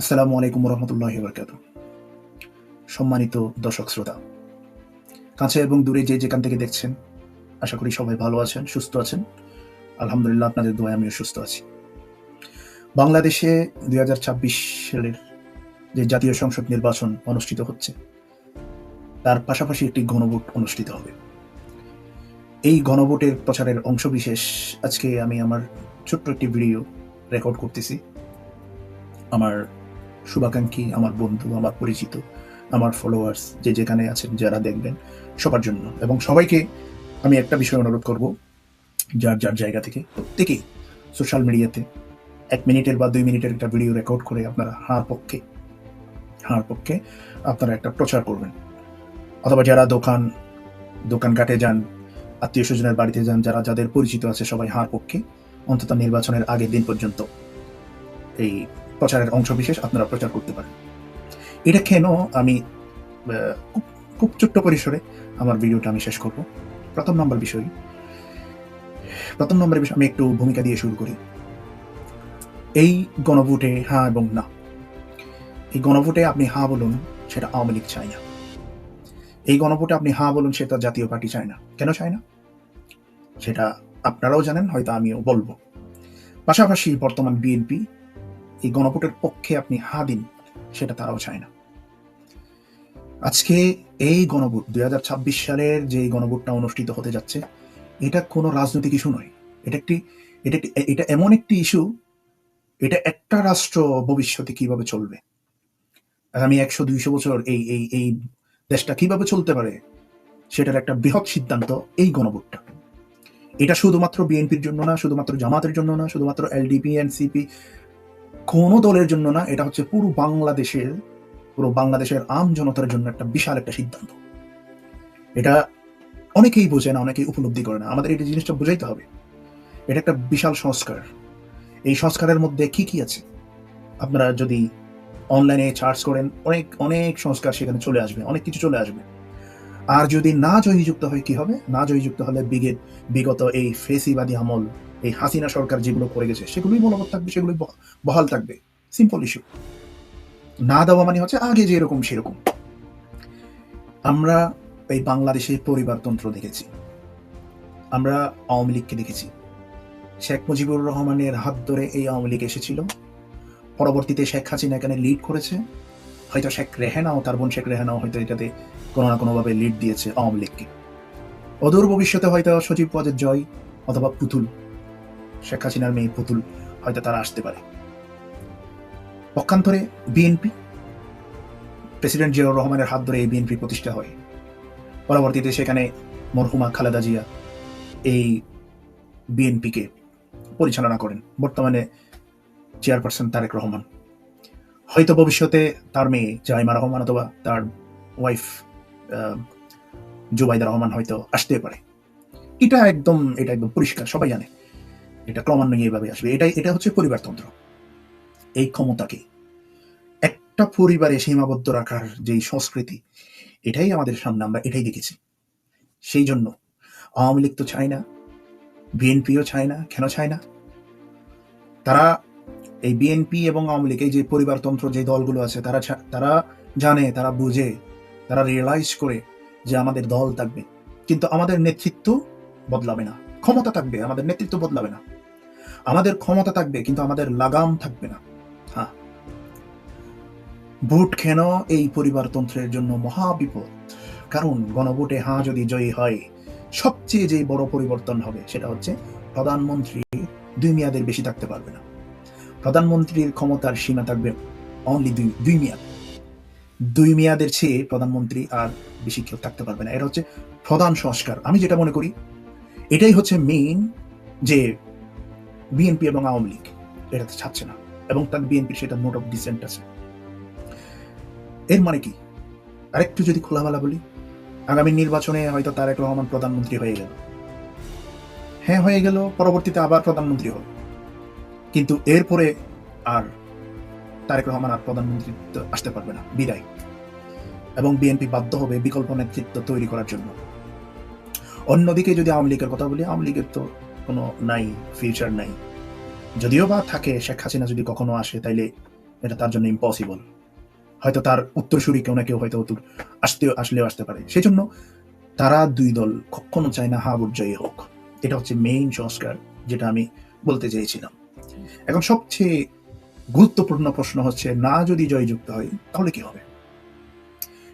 আসসালামু আলাইকুম রহমতুল্লাহি বারাকাতুহু। সম্মানিত দর্শক শ্রোতা, কাছে এবং দূরে যে যেখান থেকে দেখছেন, আশা করি সবাই ভালো আছেন, সুস্থ আছেন। আলহামদুলিল্লাহ, আপনাদের দোয়ায় আমিও সুস্থ আছি। বাংলাদেশে ২০২৬ সালের যে জাতীয় সংসদ নির্বাচন অনুষ্ঠিত হচ্ছে, তার পাশাপাশি একটি গণভোট অনুষ্ঠিত হবে। এই গণভোটের প্রচারের অংশবিশেষ আজকে আমি আমার ছোট্ট একটি ভিডিও রেকর্ড করতেছি। আমার শুভাকাঙ্ক্ষী, আমার বন্ধু, আমার পরিচিত, আমার ফলোয়ার্স যে যেখানে আছেন, যারা দেখবেন, সবার জন্য। এবং সবাইকে আমি একটা বিষয় অনুরোধ করব, যার যার জায়গা থেকে প্রত্যেকেই সোশ্যাল মিডিয়াতে ১ মিনিটের বা ২ মিনিটের একটা ভিডিও রেকর্ড করে আপনারা হার পক্ষে আপনারা একটা প্রচার করবেন। অথবা যারা দোকানঘাটে যান, আত্মীয় স্বজনের বাড়িতে যান, যাদের পরিচিত আছে, সবাই হার পক্ষে অন্তত নির্বাচনের আগের দিন পর্যন্ত এই প্রচারের অংশবিশেষ আপনারা প্রচার করতে পারেন। এটা কেন আমি খুব ছোট্ট পরিসরে আমার ভিডিওটা আমি শেষ করব। প্রথম নম্বর বিষয় আমি একটু ভূমিকা দিয়ে শুরু করি। এই গণভোটে হ্যাঁ এবং না, এই গণভোটে আপনি হ্যাঁ বলুন, সেটা আওয়ামী লীগ চায় না। এই গণভোটে আপনি হ্যাঁ বলুন, সেটা জাতীয় পার্টি চায় না। কেন চায় না সেটা আপনারাও জানেন, হয়তো আমিও বলবো। পাশাপাশি বর্তমান বিএনপি এই গণভোটের পক্ষে আপনি হ্যাঁ দিন, সেটা তারাও চায় না। আজকে এই গণভোট ২০২৬ সালের যে গণভোটটা অনুষ্ঠিত হতে যাচ্ছে, এটা কোনো রাজনৈতিক ইস্যু নয়। এটা এমন একটি ইস্যু, এটা একটা রাষ্ট্র ভবিষ্যতে কিভাবে চলবে, আগামী ১০০-২০০ বছর এই দেশটা কিভাবে চলতে পারে, সেটার একটা বৃহৎ সিদ্ধান্ত এই গণভোটটা। এটা শুধুমাত্র বিএনপির জন্য না, শুধুমাত্র জামাতের জন্য না, শুধুমাত্র এলডিপি, এনসিপি, কোনো দলের জন্য না। এটা হচ্ছে পুরো বাংলাদেশের আম জনতার জন্য একটা বিশাল একটা সিদ্ধান্ত। এটা অনেকেই বোঝে না, অনেকেই উপলব্ধি করে না। আমাদের এই জিনিসটা বোঝাইতে হবে। এটা একটা বিশাল সংস্কার। এই সংস্কারের মধ্যে কি কি আছে, আপনারা যদি অনলাইনে সার্চ করেন, অনেক অনেক সংস্কার সেখানে চলে আসবে, অনেক কিছু চলে আসবে। আর যদি না জয়যুক্ত হয়, কি হবে? না জয়যুক্ত হলে বিগত এই ফেসিবাদী আমল, এই হাসিনা সরকার যেগুলো করে গেছে, সেগুলোই বলবৎ থাকবে, সেগুলোই বহাল থাকবে। Simple issue. না দেওয়া মানে হচ্ছে আগে যেরকম সেরকম। আমরা এই বাংলাদেশে পরিবারতন্ত্র দেখেছি, আমরা আওয়ামী লীগকে দেখেছি। শেখ মুজিবুর রহমানের হাত ধরে এই আওয়ামী লীগ এসেছিল। পরবর্তীতে শেখ হাসিনা এখানে লিড করেছে। হয়তো শেখ রেহানাও, তার বোন শেখ রেহানাও হয়তো এটাতে কোনো না কোনোভাবে লিড দিয়েছে আওয়ামী লীগকে। অদূর ভবিষ্যতে হয়তো সচিব পদের জয় অথবা পুতুল, শেখ হাসিনার মেয়ে পুতুল, হয়তো তারা আসতে পারে। পক্ষান্তরে বিএনপি, প্রেসিডেন্ট জিয়াউর রহমানের হাত ধরে এই বিএনপি প্রতিষ্ঠা হয়। পরবর্তীতে সেখানে মরহুমা খালেদা জিয়া এই বিএনপিকে পরিচালনা করেন। বর্তমানে চেয়ারপারসন তারেক রহমান। হয়তো ভবিষ্যতে তার মেয়ে জাইমা রহমান অথবা তার ওয়াইফ জুবাইদা রহমান হয়তো আসতে পারে। এটা একদম পরিষ্কার, সবাই জানে। এটা ক্রমান্বয়ে এইভাবে আসবে। এটা হচ্ছে পরিবারতন্ত্র। এই ক্ষমতাকে একটা পরিবারে সীমাবদ্ধ রাখার যেই সংস্কৃতি, এটাই আমাদের সামনে, আমরা এটাই দেখেছি। সেই জন্য আওয়ামী লীগ তো চায় না, বিএনপিও চায় না। কেন চায় না? তারা এই বিএনপি এবং আওয়ামী লীগ, এই যে পরিবারতন্ত্র যে দলগুলো আছে, তারা জানে, তারা বুঝে, তারা রিয়েলাইজ করে যে আমাদের দল থাকবে, কিন্তু আমাদের নেতৃত্ব বদলাবে না। ক্ষমতা থাকবে, আমাদের নেতৃত্ব বদলাবে না। আমাদের ক্ষমতা থাকবে, কিন্তু আমাদের লাগাম থাকবে না। হ্যাঁ, ভোট কেন এই পরিবারতন্ত্রের জন্য মহা বিপদ? কারণ গণভোটে হ্যাঁ যদি জয়ী হয়, সবচেয়ে যে বড় পরিবর্তন হবে সেটা হচ্ছে প্রধানমন্ত্রী ২ মেয়াদের বেশি থাকতে পারবে না। প্রধানমন্ত্রীর ক্ষমতার সীমা থাকবে অনলি ২ মেয়াদ। ২ মেয়াদের চেয়ে প্রধানমন্ত্রী আর বেশি কেউ থাকতে পারবে না। এটা হচ্ছে প্রধান সংস্কার। আমি যেটা মনে করি, এটাই হচ্ছে মেইন, যে বিএনপি এবং আওয়ামী লীগ এটাতে ছাড়ছে না, এবং তার বিএনপির সেটা নোট অফ ডিসেন্ট আছে। এর মানে কি? আরেকটু যদি খোলামেলা বলি, আগামী নির্বাচনে হয়তো তারেক রহমান প্রধানমন্ত্রী হয়ে গেল। হ্যাঁ, হয়ে গেল, পরবর্তীতে আবার প্রধানমন্ত্রী হল। কিন্তু এরপরে আর তারেক রহমান আর প্রধানমন্ত্রীত্ব আসতে পারবে না, বিদায়। এবং বিএনপি বাধ্য হবে বিকল্প নেতৃত্ব তৈরি করার জন্য। অন্যদিকে যদি আওয়ামী লীগের কথা বলি, আওয়ামী লীগের তো কোনো নাই, ফিউচার নাই। যদিও বা থাকে, শেখ হাসিনা যদি কখনো আসে, তাইলে এটা তার জন্য ইম্পসিবল। হয়তো তার উত্তরসূরি কেউ না কেউ হয়তো আসলেও আসতে পারে। সেই জন্য তারা দুই দল কখনো চায় না হাবুর জয়ী হোক। এটা হচ্ছে মেইন সংস্কার, যেটা আমি বলতে চেয়েছিলাম। এখন সবচেয়ে গুরুত্বপূর্ণ প্রশ্ন হচ্ছে, না যদি জয়যুক্ত হয় তাহলে কি হবে?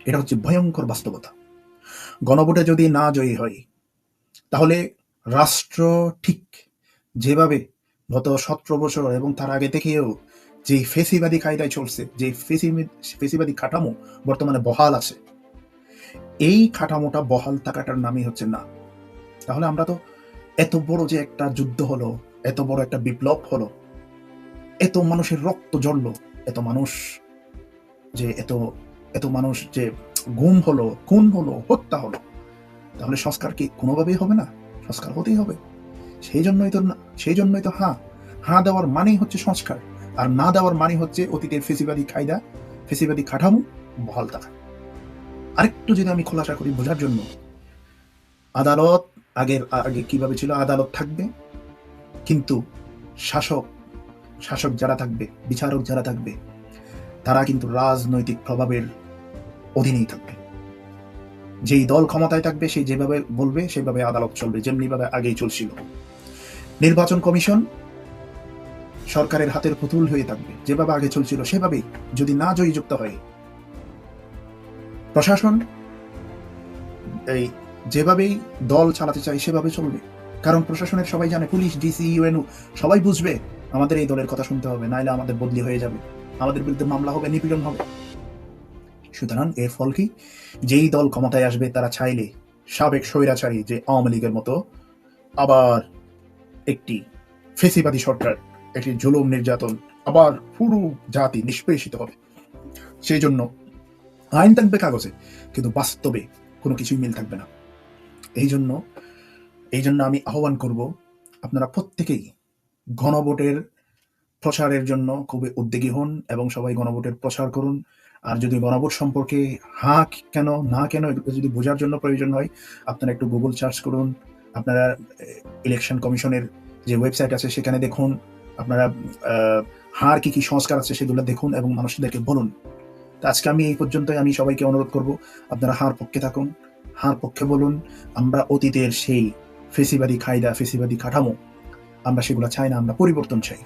এটা হচ্ছে ভয়ঙ্কর বাস্তবতা। গণভোটে যদি না জয়ী হয় তাহলে রাষ্ট্র ঠিক যেভাবে গত 17 বছর এবং তার আগে থেকেও যে ফেসিবাদী কায়দায় চলছে, যে ফেসিবাদী কাঠামো বর্তমানে বহাল আছে, এই কাঠামোটা বহাল থাকাটার নামই হচ্ছে না। তাহলে আমরা তো এত বড় যে একটা যুদ্ধ হলো, এত বড় একটা বিপ্লব হলো, এত মানুষের রক্ত ঝরলো, এত মানুষ এত মানুষ যে গুম হলো, খুন হলো, হত্যা হলো, তাহলে সংস্কার কি কোনোভাবেই হবে না? সংস্কার হতেই হবে। সেই জন্যই তো হ্যাঁ দেওয়ার মানেই হচ্ছে সংস্কার, আর না দেওয়ার মানে হচ্ছে অতীতের ফেসিবাদী কায়দা, ফেসিবাদী কাঠামো বহাল থাকা। আরেকটু যদি আমি খোলাসা করি বোঝার জন্য, আদালত আগে কিভাবে ছিল? আদালত থাকবে, কিন্তু শাসক যারা থাকবে, বিচারক যারা থাকবে, তারা কিন্তু রাজনৈতিক প্রভাবের অধীনেই থাকবে। যেই দল ক্ষমতায় থাকবে সে যেভাবে বলবে সেভাবে আদালত চলবে, যেমনি ভাবে আগেই চলছিল। নির্বাচন কমিশন সরকারের হাতের পুতুল হয়ে থাকবে, যেভাবে আগে চলছিল সেভাবেই, যদি না জয়যুক্ত হয়। প্রশাসন এই যেভাবেই দল চালাতে চায় সেভাবে চলবে, কারণ প্রশাসনের সবাই জানে, পুলিশ, ডিসি, ইউএনও সবাই বুঝবে আমাদের এই দলের কথা শুনতে হবে, নাইলে আমাদের বদলি হয়ে যাবে, আমাদের বিরুদ্ধে মামলা হবে, নিপীড়ন হবে। সুতরাং এর ফল কি? যেই দল ক্ষমতায় আসবে তারা চাইলে সাবেক স্বৈরাচারী যে আওয়ামী লীগের মতো আবার একটি ফেসিবাদী সরকার, একটি জুলুম নির্যাতন, আবার পুরো জাতি নিষ্পেষিত হবে। সেই জন্য আইন থাকবে কাগজে, কিন্তু বাস্তবে কোনো কিছুই মিল থাকবে না। এই জন্য আমি আহ্বান করব, আপনারা প্রত্যেকেই গণভোটের প্রচারের জন্য খুবই উদ্যোগী হন এবং সবাই গণভোটের প্রচার করুন। আর যদি গণভোট সম্পর্কে কেন না কেন এগুলো যদি বোঝার জন্য প্রয়োজন হয়, আপনারা একটু গুগল সার্চ করুন, আপনারা ইলেকশন কমিশনের যে ওয়েবসাইট আছে সেখানে দেখুন, আপনারা কি সংস্কার আছে সেগুলো দেখুন এবং মানুষদেরকে বলুন। তো আজকে আমি এই পর্যন্তই। আমি সবাইকে অনুরোধ করব, আপনারা পক্ষে থাকুন, পক্ষে বলুন। আমরা অতীতের সেই ফেসিবাদী কায়দা, ফেসিবাদী কাঠামো আমরা সেগুলো চাই না, আমরা পরিবর্তন চাই।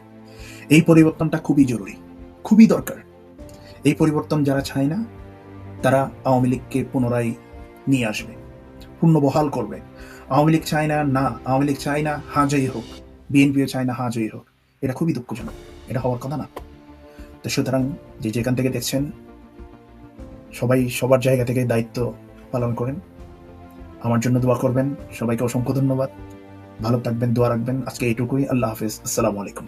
এই পরিবর্তনটা খুবই জরুরি, খুবই দরকার। এই পরিবর্তন যারা চায় না তারা আওয়ামী লীগকে পুনরায় নিয়ে আসবে, পুনর্বহাল করবে। আওয়ামী লীগ চায় না জয়ী হোক, বিএনপিও চায় না জয়ী হোক। এটা খুবই দুঃখজনক, এটা হওয়ার কথা না। তো সুতরাং যেখান থেকে দেখছেন সবাই সবার জায়গা থেকে দায়িত্ব পালন করেন, আমার জন্য দোয়া করবেন। সবাইকে অসংখ্য ধন্যবাদ, ভালো থাকবেন, দোয়া রাখবেন। আজকে এইটুকুই। আল্লাহ হাফেজ, আসসালামু আলাইকুম।